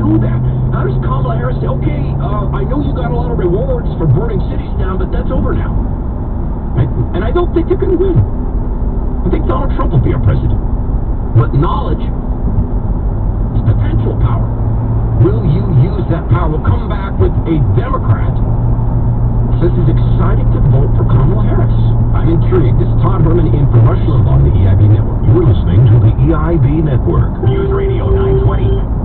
do that? How does Kamala Harris say, okay, I know you got a lot of rewards for burning cities down, but that's over now? Right? And I don't think you're going to win. I think Donald Trump will be our president. But knowledge is potential power. Will you use that power? We'll come back with a Democrat who says he's excited to vote for Kamala Harris. I'm intrigued. This is Todd Herman in for Rush Limbaugh on the EIB Network. You're listening to the EIB Network. News Radio 920.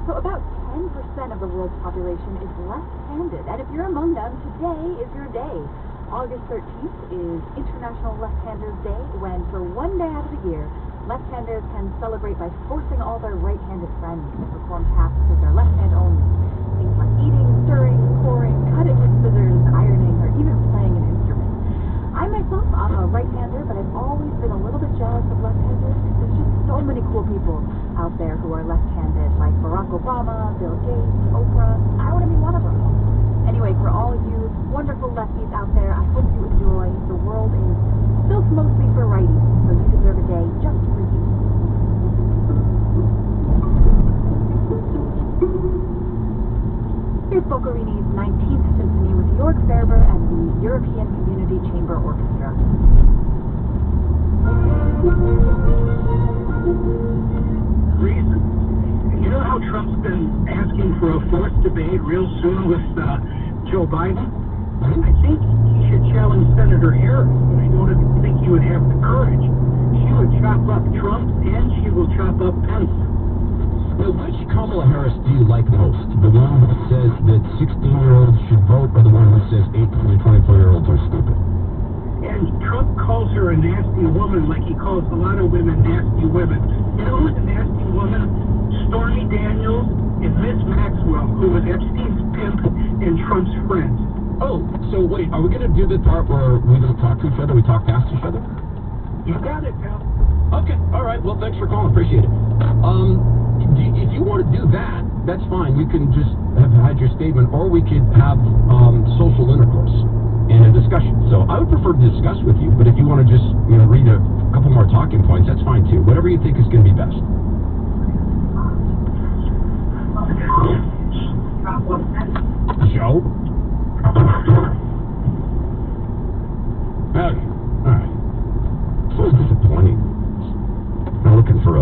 So about 10% of the world's population is left-handed, and if you're among them, today is your day. August 13th is International Left-Handers Day, when for one day out of the year, left-handers can celebrate by forcing all their right-handed friends to perform tasks with their left hand only. Things like eating, stirring, pouring, cutting with scissors, ironing, or even playing an instrument. I myself, I'm a right-hander, but I've always been a little bit jealous of left-handers because there's just so many cool people out there who are left-handed, like Barack Obama, Bill Gates, Oprah. I want to be one of them. Anyway, for all you wonderful lefties out there, I hope you enjoy. The world is built mostly for righties, so you deserve a day just for you. Here's Boccherini's 19th Symphony with York Ferber and the European Community Chamber Orchestra. Reason. You know how Trump's been asking for a fourth debate real soon with Joe Biden? I think he should challenge Senator Harris, and I don't think he would have the courage. She would chop up Trump, and she will chop up Pence. which Kamala Harris do you like most? The one that says that 16-year-olds should vote, or the one that says 18 to 24-year-olds are stupid? And Trump calls her a nasty woman like he calls a lot of women nasty women. You know who's a nasty woman? Stormy Daniels and Miss Maxwell, who was Epstein's pimp and Trump's friend. Oh, so wait, are we going to do the part where we don't talk to each other, we talk past each other? You got it, pal. Okay, all right, well, thanks for calling, appreciate it. If you want to do that, that's fine. You can just have had your statement, or we could have social intercourse and a discussion. So I would prefer to discuss with you, but if you want to just read a couple more talking points, that's fine too. Whatever you think is going to be best.